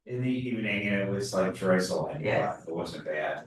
in the evening and it was like drizzling. Yes. It wasn't bad.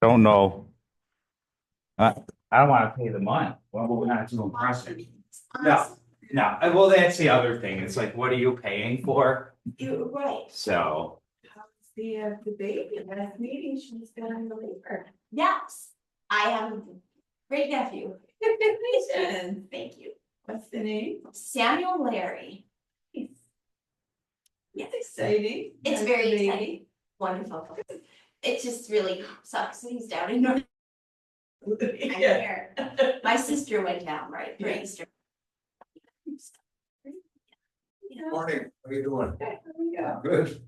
Don't know. Uh, I don't want to pay the money. Well, we're not too impressive. No, no. Well, that's the other thing. It's like, what are you paying for? You're right. So, How's the baby? Last meeting, she's been in the labor. Yes, I have a great nephew. Congratulations. Thank you. What's the name? Samuel Larry. It's exciting. It's How's very the baby? exciting. Wonderful. It just really sucks that he's down in North. I'm Yeah. here. My sister went down right for Yeah. Easter. Yeah. Morning, how you doing? Okay, here we go. Good.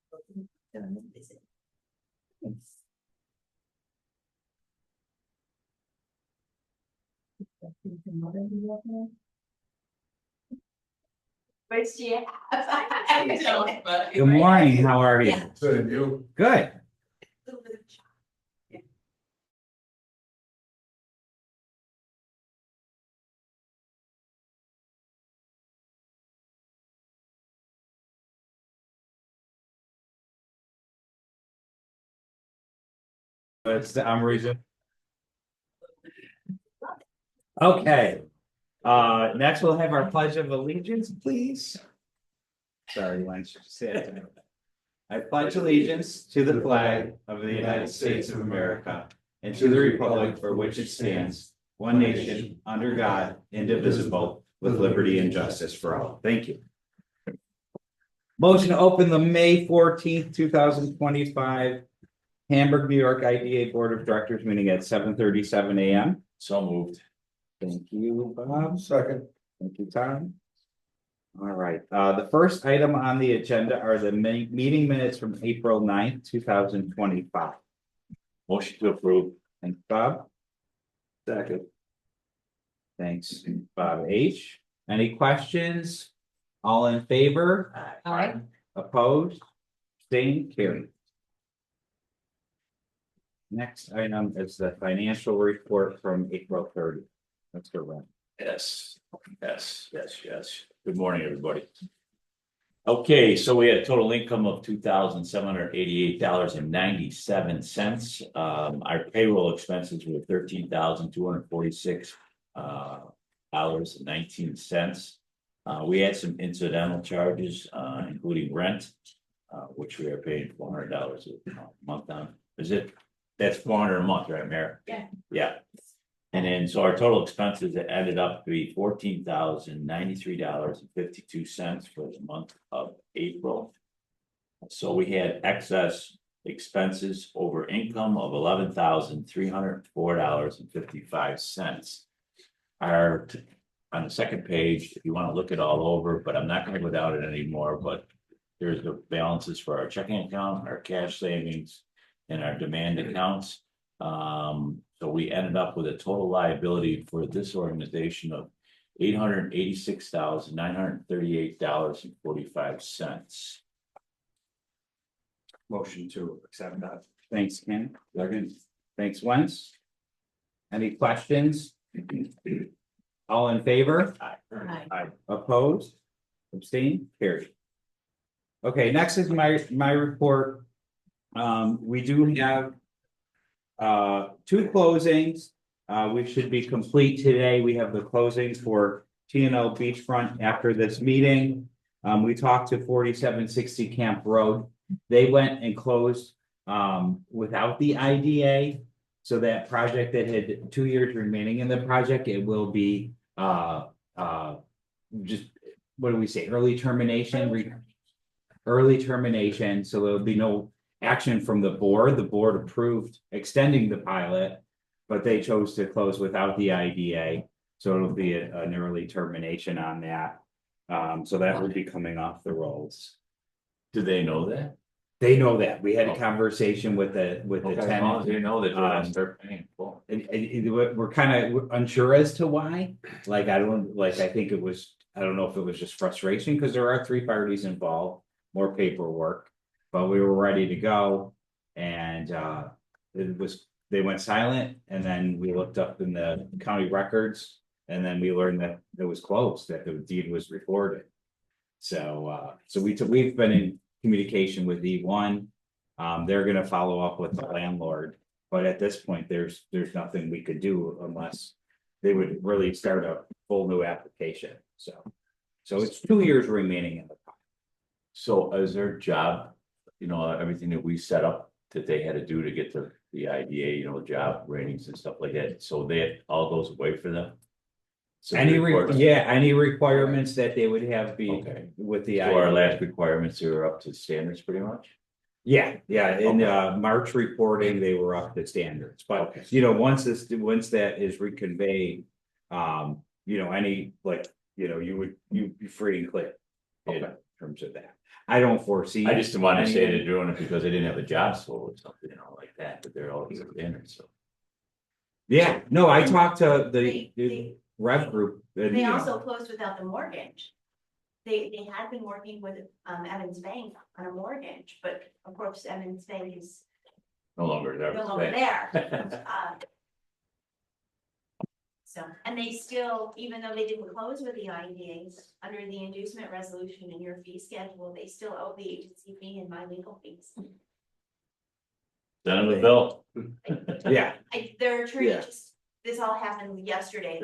What do you have? good morning. How are you? Yeah. Good, and you? Good. I'm reason. Okay. Next we'll have our pledge of allegiance, please. Sorry, Lance, just say it to me. I pledge allegiance to the flag of the United States of America and to the republic for which it stands, one nation, under God, indivisible, with liberty and justice for all. Thank you. Motion to open the May 14th, 2025 Hamburg, New York IDA Board of Directors meeting at 7:37 a.m. So moved. Thank you, Bob. Second. Thank you, Tom. All right, the first item on the agenda are the meeting minutes from April 9th, 2025. Motion to approve. Thanks, Bob. Second. Thanks, Bob H. Any questions? All in favor? Aye. Opposed? Abstained? Carried. Next item is the financial report from April 30th. Let's go around. Yes. Good morning, everybody. Okay, so we had total income of $2,788.97. Our payroll expenses were $13,246 dollars and 19 cents. We had some incidental charges, including rent, which we are paying $400 a month on. That's $400 a month, right, Mayor? Yeah. Yeah. And then, so our total expenses ended up to be $14,093.52 for the month of April. So we had excess expenses over income of $11,304.55. Our, on the second page, if you want to look it all over, but I'm not gonna go down it anymore, but there's the balances for our checking account, our cash savings, and our demand accounts. So we ended up with a total liability for this organization of $886,938.45. Motion to accept that. Thanks, Ken. Thanks, Wentz. Any questions? All in favor? Aye. Opposed? Abstain? Carried. Okay, next is my report. We do have two closings. We should be complete today. We have the closings for T&L Beachfront after this meeting. We talked to 4760 Camp Road. They went and closed without the IDA. So that project that had 2 years remaining in the project, it will be just, what do we say, early termination? Early termination, so there'll be no action from the board. The board approved extending the pilot, but they chose to close without the IDA. So it'll be an early termination on that. So that will be coming off the rolls. Do they know that? They know that. We had a conversation with the tenant. They know that they're gonna start paying full. And we're kind of unsure as to why. Like, I think it was, I don't know if it was just frustration because there are 3 parties involved, more paperwork, but we were ready to go. And they went silent, and then we looked up in the county records, and then we learned that it was closed, that the deed was recorded. So we've been in communication with E1. They're gonna follow up with the landlord, but at this point, there's nothing we could do unless they would really start a full new application. So it's 2 years remaining in the pipe. So is their job, everything that we set up that they had to do to get the IDA, job ratings and stuff like that, so that all goes away for them? So Any the requirements that they would have be Okay. with the. So our last requirements are up to standards pretty much? Yeah, in Okay. March reporting, they were up to standards, but Okay. once that is reconveyed. You'd be free and clear. In Okay. terms of that, I don't foresee. I just didn't want to say anything. they're doing it because they didn't have a job sold or something, like that, but they're all standards, so. Yeah, no, I talked to They- the Rev group. and, They also closed without the mortgage. They had been working with Evans Bank on a mortgage, but of course Evans Bank is No longer there. no longer there. So, and they still, even though they didn't close with the IDAs, under the inducement resolution in your fee schedule, they still owe the agency fee and my legal fees. Send them the bill. Yeah, Their attorney Yeah. this all happened yesterday,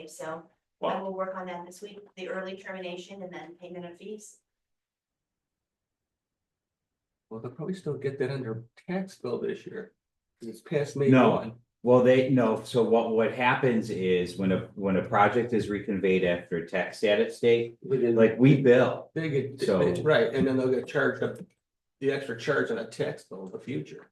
so I Wow. will work on that this week, the early termination and then payment of fees. Well, they'll probably still get that on their tax bill this year. 'Cause it's past May No. 1. well, so what happens is when a project is reconveyed after a tax status date, like we bill. They get, So- right, and then they'll get charged the extra charge on a tax bill in the future.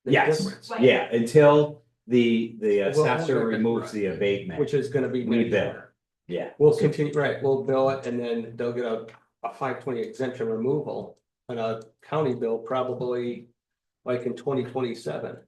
The Yes. difference, Right. Yeah, until the Well, assessor right, removes the right. abatement. Which is gonna be. We next bill. year. Yeah. We'll continue, right, we'll bill it and then they'll get a 520 exemption removal on a county bill probably like in 2027.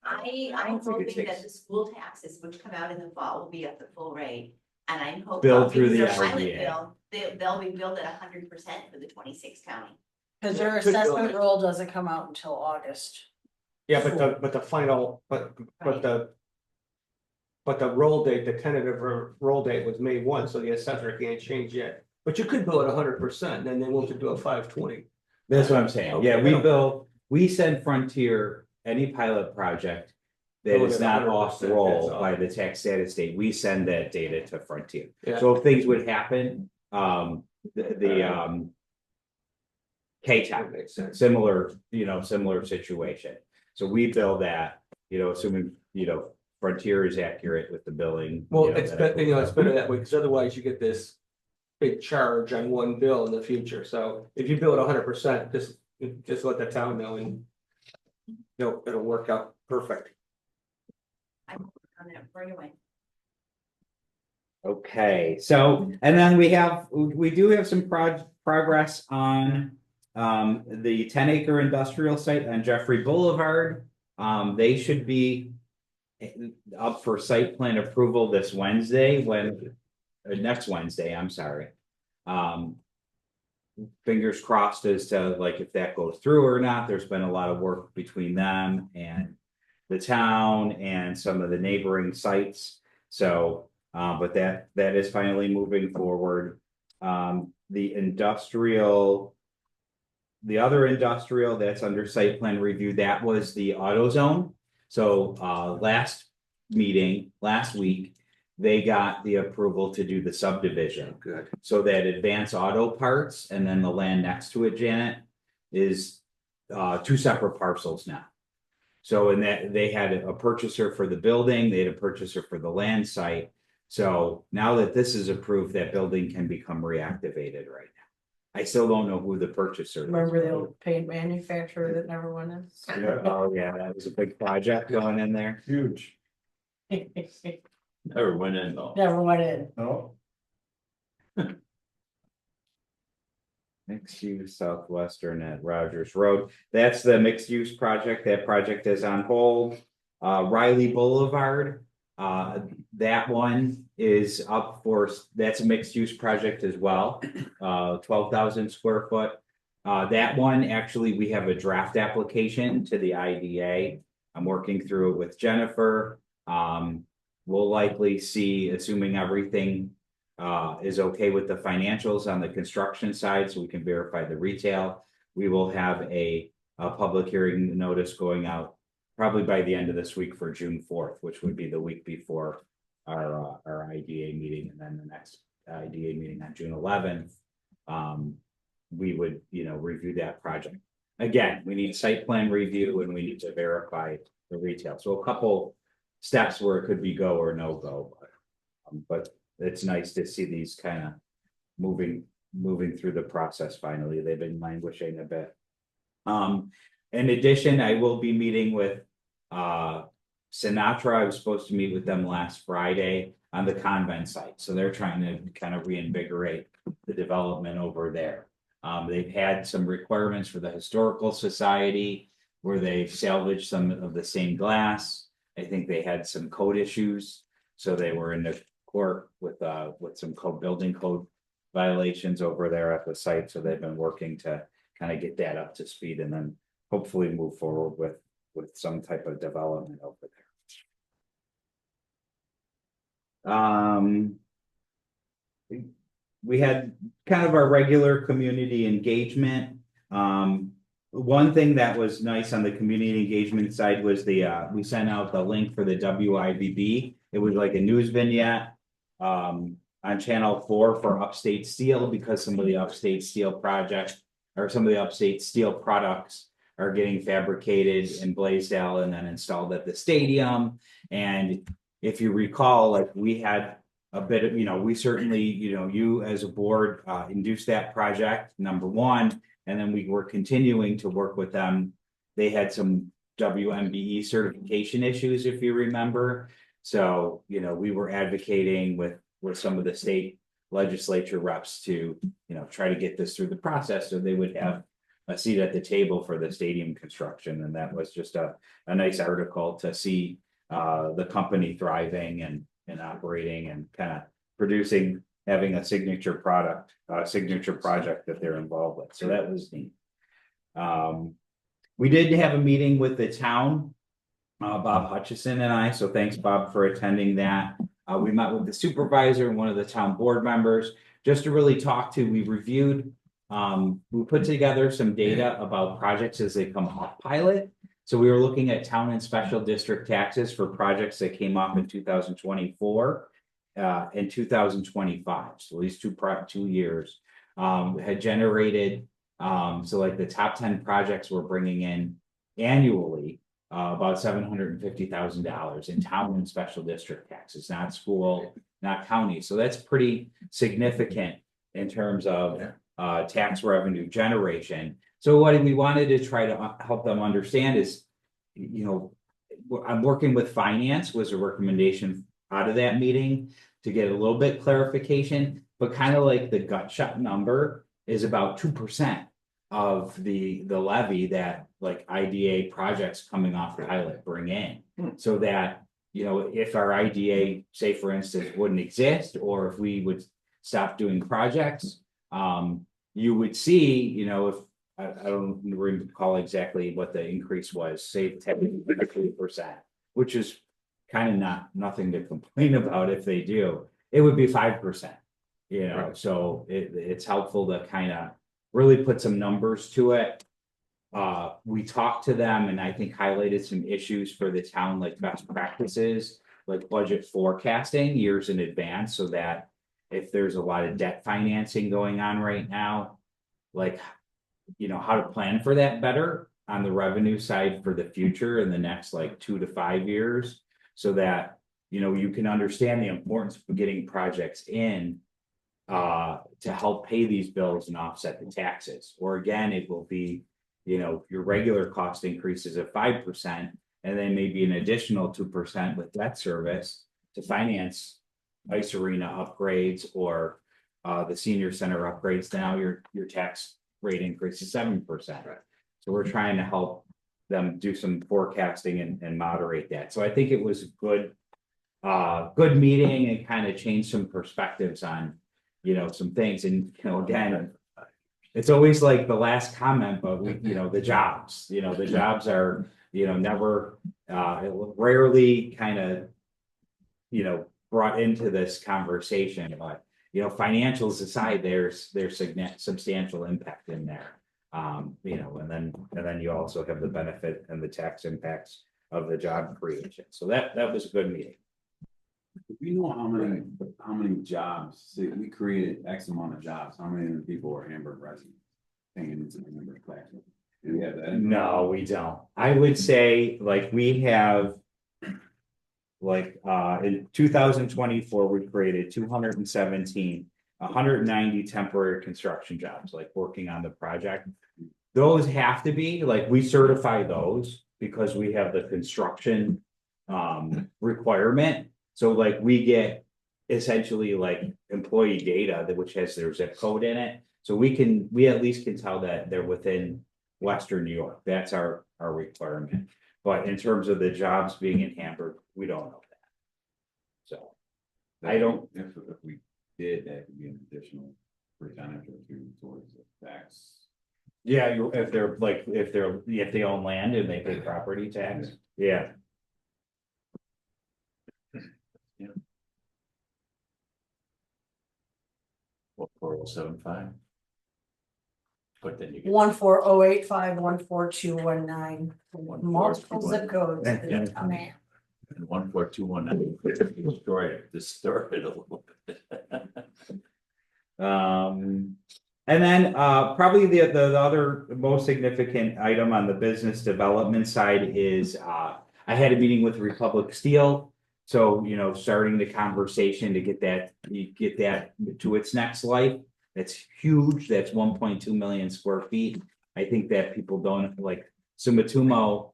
I'm think it hoping that takes- the school taxes, which come out in the fall, will be at the full rate. And I'm hoping. Billed through because the their pilot IDA. bill, they'll be billed at 100% for the 26 county. Cause their Could go assessment ahead. roll doesn't come out until August. Yeah, but the final, but the roll date, the tentative roll date was May 1, so the assessor can't change yet. But you could bill it 100%, and then we'll do a 520. That's what I'm saying. Okay. Yeah, we send Frontier any pilot project that Bill it is at not 100%, off roll that's all. by the tax status date. We send that data to Frontier. Yeah. So if things would happen, That makes sense. similar situation. So we bill that, assuming, Frontier is accurate with the billing. Well, you know, it's that I better, you know, it's put better that way, because otherwise you get this big charge on one bill in the future. So if you bill it 100%, just let the town know and it'll work out perfect. I'm on it right away. Okay, so, and then we do have some progress on. The 10-acre industrial site on Jeffrey Boulevard. They should be. Up for site plan approval this Wednesday next Wednesday, I'm sorry. Fingers crossed as to like if that goes through or not. There's been a lot of work between them and the town and some of the neighboring sites. So, but that is finally moving forward. The other industrial that's under site plan review, that was the AutoZone. So last week, they got the approval to do the subdivision. Good. So that Advance Auto Parts and then the land next to it, Janet, is two separate parcels now. So in that they had a purchaser for the building, they had a purchaser for the land site. So now that this is approved, that building can become reactivated right now. I still don't know who the purchaser is. Remember the old paint manufacturer that never won us? Oh, yeah, that was a big project going in there. Huge. Never went in though. Never went in. No. Mixed use Southwestern at Rogers Road. That's the mixed use project. That project is on hold. Riley Boulevard. That one is up for, that's a mixed use project as well. 12,000 square foot. That one, actually, we have a draft application to the IDA. I'm working through it with Jennifer. We'll likely see, assuming everything is okay with the financials on the construction side, so we can verify the retail. We will have a public hearing notice going out probably by the end of this week for June 4th, which would be the week before our IDA meeting, and then the next IDA meeting on June 11th. We would, review that project. Again, we need site plan review and we need to verify the retail. So a couple steps where it could be go or no go, but it's nice to see these kind of moving through the process. Finally, they've been languishing a bit. In addition, I will be meeting with Sinatra. I was supposed to meet with them last Friday on the convent site. So they're trying to kind of reinvigorate the development over there. They've had some requirements for the Historical Society where they've salvaged some of the stained glass. I think they had some code issues. So they were in the court with some building code violations over there at the site. So they've been working to kind of get that up to speed and then hopefully move forward with some type of development over there. We had kind of our regular community engagement. One thing that was nice on the community engagement side was we sent out the link for the WIVB. It was like a news vignette on Channel 4 for Upstate Steel, because some of the Upstate Steel projects or some of the Upstate Steel products are getting fabricated in Blaisdell and then installed at the stadium. And if you recall, like we had a bit of, we certainly, you as a board induced that project, number one, and then we were continuing to work with them. They had some WMBE certification issues, if you remember. So, we were advocating with some of the state legislature reps to, try to get this through the process so they would have a seat at the table for the stadium construction. And that was just a nice article to see the company thriving and operating and kind of producing, having a signature project that they're involved with. So that was neat. We did have a meeting with the town, Bob Hutchison and I. So thanks, Bob, for attending that. We met with the supervisor and one of the town board members just to really talk to. We reviewed, we put together some data about projects as they come off pilot. So we were looking at town and special district taxes for projects that came off in 2024 and 2025. So these two years had generated, so like the top 10 projects we're bringing in annually about $750,000 in town and special district taxes, not school, not county. So that's pretty significant in terms of tax revenue generation. So what we wanted to try to help them understand is, you know, I'm working with finance was a recommendation out of that meeting to get a little bit clarification, but kind of like the gut shot number is about 2% of the levy that like IDA projects coming off pilot bring in. So that, you know, if our IDA, say for instance, wouldn't exist, or if we would stop doing projects, you would see, you know, if I don't recall exactly what the increase was, say 10%, which is kind of nothing to complain about if they do, it would be 5%. You know, so it's helpful to kind of really put some numbers to it. We talked to them and I think highlighted some issues for the town, like best practices, like budget forecasting years in advance, so that if there's a lot of debt financing going on right now, like, you know, how to plan for that better on the revenue side for the future in the next like 2 to 5 years, so that, you know, you can understand the importance of getting projects in to help pay these bills and offset the taxes. Or again, it will be, you know, your regular cost increases of 5%, and then maybe an additional 2% with debt service to finance ice arena upgrades or the senior center upgrades. Now your tax rate increase is 7%. So we're trying to help them do some forecasting and moderate that. So I think it was a good meeting and kind of changed some perspectives on, you know, some things. And, you know, again, it's always like the last comment, but we, you know, the jobs are, you know, never, rarely kind of, you know, brought into this conversation, but, you know, financials aside, there's substantial impact in there. You know, and then you also have the benefit and the tax impacts of the job creation. So that was a good meeting. If we know how many jobs, say we created X amount of jobs, how many of the people are Hamburg residents? Paying into the Hamburg tax? Do we have that? No, we don't. I would say like we have like in 2024, we created 217, 190 temporary construction jobs, like working on the project. Those have to be like, we certify those because we have the construction requirement. So like we get essentially like employee data that which has their zip code in it. So we at least can tell that they're within Western New York. That's our requirement. But in terms of the jobs being in Hamburg, we don't know that. So I don't. If we did, that could be an additional percentage or two towards the tax. Yeah, if they own land and they pay property tax, yeah. What, 4075? But then you get 14085, 14219, multiple zip codes. Yeah. Man. 14219. Destroy it a little bit. And then probably the other most significant item on the business development side is I had a meeting with Republic Steel. So, you know, starting the conversation to get that to its next life. That's huge. That's 1.2 million square feet. I think that people don't like Sumitomo,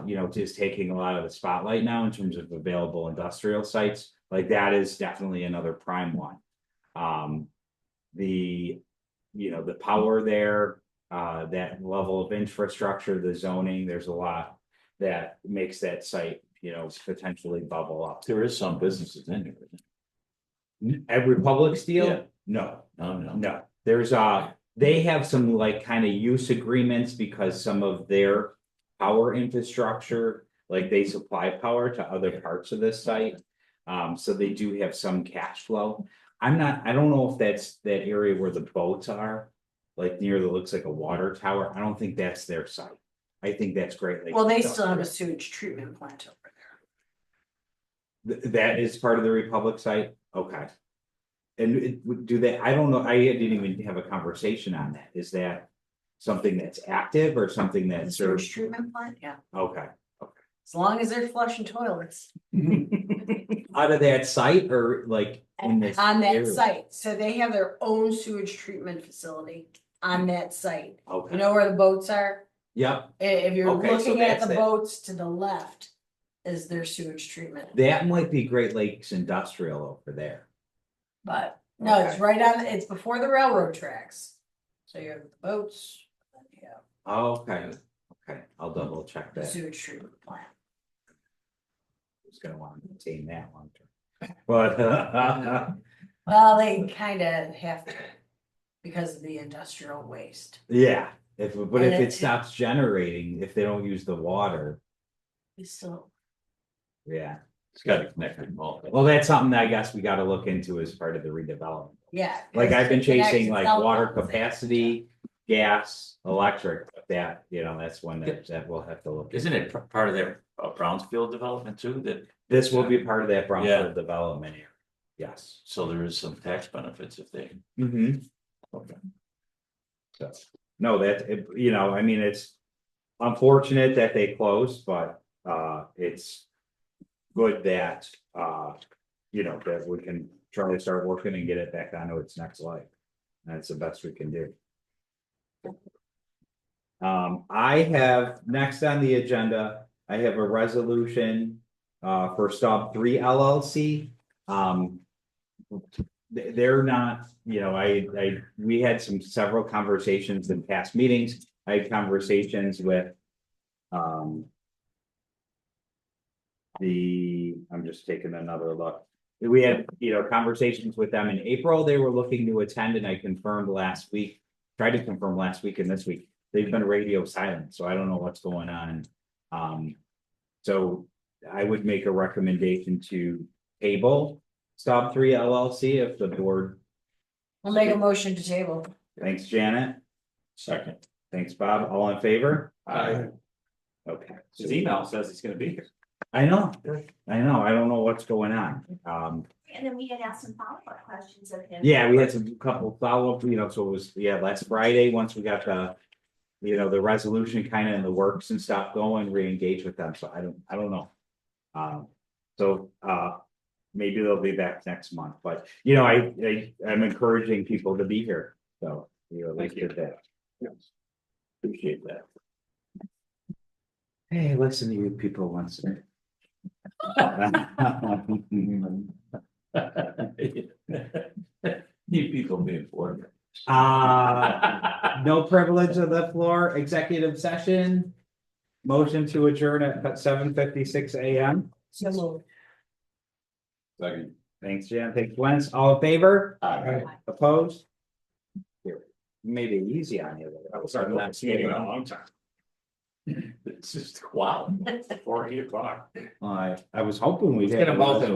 you know, just taking a lot of the spotlight now in terms of available industrial sites. Like that is definitely another prime one. You know, the power there, that level of infrastructure, the zoning, there's a lot that makes that site, you know, potentially bubble up. There is some businesses in there. Isn't At Republic Steel? Yeah. No, there? no. There's they have some like kind of use agreements because some of their power infrastructure, like they supply power to other parts of this site. So they do have some cash flow. I don't know if that's that area where the boats are, like near that looks like a water tower. I don't think that's their site. I think that's Great Lakes. Well, they still have a sewage treatment plant over there. That is part of the Republic site? Okay. And do they, I don't know, I didn't even have a conversation on that. Is that something that's active or something The that's? sewage treatment plant, yeah. Okay, As long as they're flushing toilets Out of that site or like in this? on that area? site, so they have their own sewage treatment facility on that site. You Okay, know where the boats are? yep, If you're Okay, so looking at that's the it. boats to the left is their sewage treatment. that might be Great Lakes Industrial over there. But no, it's Okay. right on, it's before the railroad tracks. So you have the boats, and then you have Okay, okay, I'll double check the that. sewage treatment plant. Who's gonna want to maintain that long term? But, Well, they kinda have to because of the industrial waste. yeah, but if And it stops generating, if they don't use the water, We still, yeah. It's got to connect with all. Well, that's something that I guess we gotta look into as part of the redevelopment. yeah. Like I've been chasing like Connections, water telephones, capacity, gas, electric, that, that's one that we'll have to look. Isn't into. it part of their Brownsfield development too, that, This will be part of that Yeah. brownfield development area. Yes. so there is some tax benefits if they. Mm-hmm. Okay. So, no, I mean, it's unfortunate that they closed, but, it's good that, that we can try to start working and get it back onto its next life. That's the best we can do. I have, next on the agenda, I have a resolution, for Stub 3 LLC. They're not, we had several conversations in past meetings. I had conversations with, I'm just taking another look. We had, conversations with them in April. They were looking to attend and I confirmed last week, tried to confirm last week and this week. They've been radio silent, so I don't know what's going on. So I would make a recommendation to table Stop 3 LLC if the board, We'll make a motion to table. thanks Janet, Second. thanks Bob, all in favor? Aye. Okay. His email says he's gonna be here. I know, I don't know what's going on. And then we had asked some follow-up questions of him. Yeah, we had some couple follow-up, so it was, last Friday, once we got the resolution kind of in the works and stuff going, re-engage with them, so I don't know. Maybe they'll be back next month, but I'm encouraging people to be here, so at least did that. Appreciate that. Hey, listen to you people once. You people be important. No privilege of the floor, executive session. Motion to adjourn at 7:56 AM. So moved. Second. Thanks, Jan. Thanks, Gwen. All in favor? Aye. Opposed? Here, made it easy on you. I was starting that meeting in a long time. It's just, wow, 4 8 o'clock. I was hoping we'd. Let's get them both in